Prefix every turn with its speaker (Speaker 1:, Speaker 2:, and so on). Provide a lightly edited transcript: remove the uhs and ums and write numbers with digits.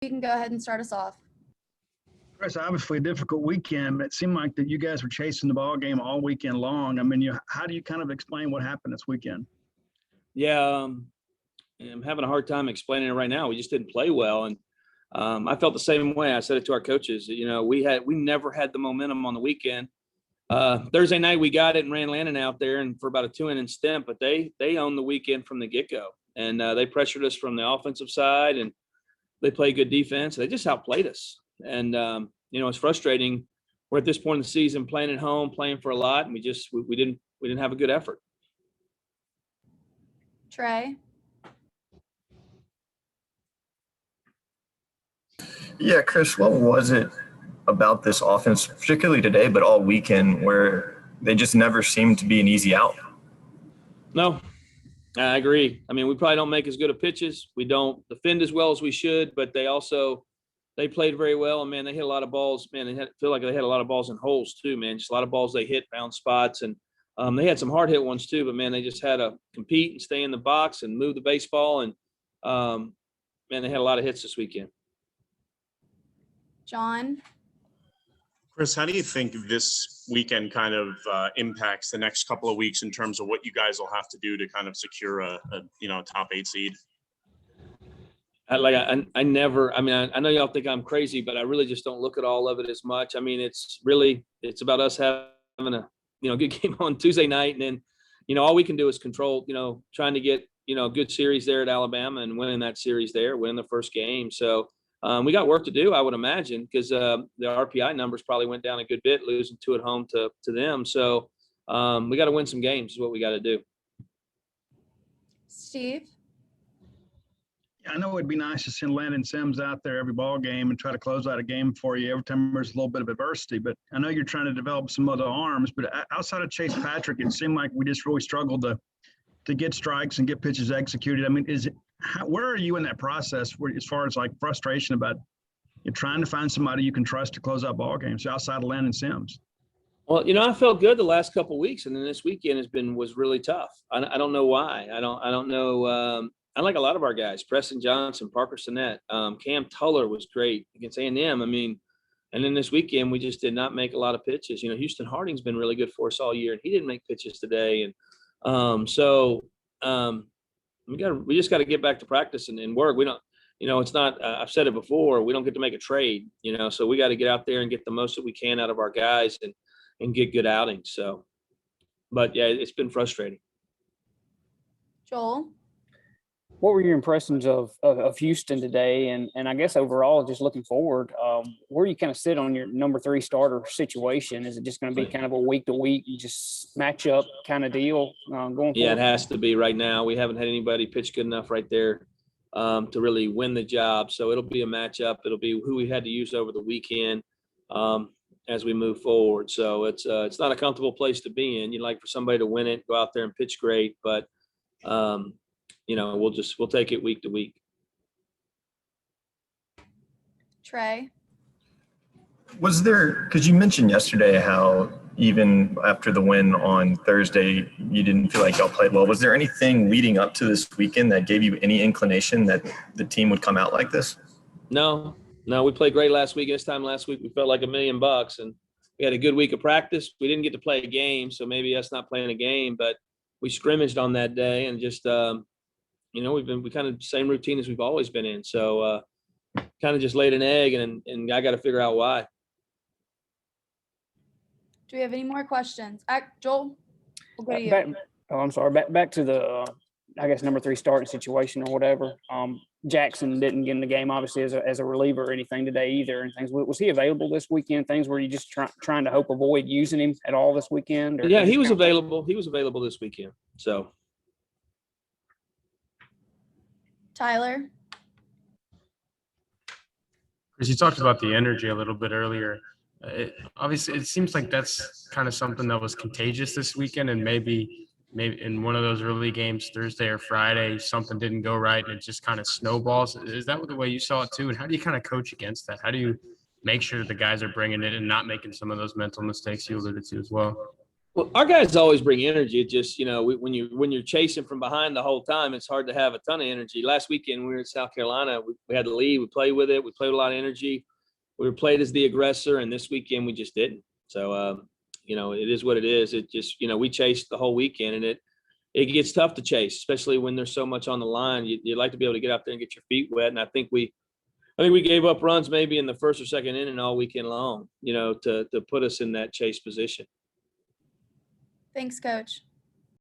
Speaker 1: you can go ahead and start us off.
Speaker 2: Chris, obviously a difficult weekend, but it seemed like that you guys were chasing the ball game all weekend long. I mean, how do you kind of explain what happened this weekend?
Speaker 3: Yeah, I'm having a hard time explaining it right now. We just didn't play well, and I felt the same way. I said it to our coaches. You know, we never had the momentum on the weekend. Thursday night we got it and ran Landon out there and for about a 2-inning stint, but they owned the weekend from the get-go, and they pressured us from the offensive side, and they played good defense. They just outplayed us, and you know, it's frustrating. We're at this point in the season playing at home, playing for a lot, and we didn't have a good effort.
Speaker 1: Trey?
Speaker 4: Yeah, Chris, what was it about this offense, particularly today, but all weekend, where they just never seemed to be an easy out?
Speaker 3: No, I agree. I mean, we probably don't make as good of pitches. We don't defend as well as we should, but they played very well. And, man, they hit a lot of balls. Man, feel like they had a lot of balls in holes too, man. Just a lot of balls they hit, found spots. And they had some hard hit ones too, but, man, they just had to compete and stay in the box and move the baseball. And, man, they had a lot of hits this weekend.
Speaker 1: John?
Speaker 5: Chris, how do you think this weekend kind of impacts the next couple of weeks in terms of what you guys will have to do to kind of secure a top 8 seed?
Speaker 3: I know y'all think I'm crazy, but I really just don't look at all of it as much. I mean, it's about us having a good game on Tuesday night, and then all we can do is control, trying to get a good series there at Alabama and winning that series there, winning the first game. So we got work to do, I would imagine, because the RPI numbers probably went down a good bit, losing 2 at home to them. So we got to win some games is what we got to do.
Speaker 1: Steve?
Speaker 2: I know it'd be nice to send Landon Sims out there every ball game and try to close out a game for you every time there's a little bit of adversity. But I know you're trying to develop some other arms. But outside of Chase Patrick, it seemed like we just really struggled to get strikes and get pitches executed. I mean, where are you in that process as far as like frustration about you're trying to find somebody you can trust to close out ball games outside of Landon Sims?
Speaker 3: Well, I felt good the last couple of weeks, and then this weekend was really tough. I don't know why. I don't know. I like a lot of our guys: Preston Johnson, Parker Sinnett, Cam Tuller was great against A&M. I mean, and then this weekend we just did not make a lot of pitches. Houston Harding's been really good for us all year, and he didn't make pitches today. And we just got to get back to practice and work. We don't, it's not. I've said it before. We don't get to make a trade. So we got to get out there and get the most that we can out of our guys and get good outings. So, but yeah, it's been frustrating.
Speaker 1: Joel?
Speaker 6: What were your impressions of Houston today? And I guess overall, just looking forward, where do you kind of sit on your number 3 starter situation? Is it just going to be kind of a week-to-week, you just match up kind of deal going forward?
Speaker 3: Yeah, it has to be right now. We haven't had anybody pitch good enough right there to really win the job. So it'll be a matchup. It'll be who we had to use over the weekend as we move forward. So it's not a comfortable place to be in. You'd like for somebody to win it, go out there and pitch great, but we'll take it week to week.
Speaker 1: Trey?
Speaker 4: Because you mentioned yesterday how even after the win on Thursday, you didn't feel like y'all played well. Was there anything leading up to this weekend that gave you any inclination that the team would come out like this?
Speaker 3: No, we played great last week. This time last week, we felt like $1 million, and we had a good week of practice. We didn't get to play a game, so maybe that's not playing a game, but we scrimmaged on that day and just, we kind of same routine as we've always been in. So kind of just laid an egg and I got to figure out why.
Speaker 1: Do we have any more questions? Joel, we'll go to you.
Speaker 6: I'm sorry. Back to the, I guess, number 3 starting situation or whatever. Jackson didn't get in the game, obviously, as a reliever or anything today either. And things. Was he available this weekend? Things were you just trying to avoid using him at all this weekend?
Speaker 3: Yeah, he was available. He was available this weekend. So.
Speaker 1: Tyler?
Speaker 7: Chris, you talked about the energy a little bit earlier. Obviously, it seems like that's kind of something that was contagious this weekend, and maybe in one of those early games, Thursday or Friday, something didn't go right, and it just kind of snowballs. Is that the way you saw it too? And how do you kind of coach against that? How do you make sure the guys are bringing it and not making some of those mental mistakes you alluded to as well?
Speaker 3: Well, our guys always bring energy. It just, when you're chasing from behind the whole time, it's hard to have a ton of energy. Last weekend we were in South Carolina. We had the lead. We played with it. We played with a lot of energy. We were played as the aggressor, and this weekend we just didn't. So, it is what it is. It just, we chased the whole weekend, and it gets tough to chase, especially when there's so much on the line. You'd like to be able to get out there and get your feet wet. And I think we gave up runs maybe in the first or second inning all weekend long, to put us in that chase position.
Speaker 1: Thanks, Coach.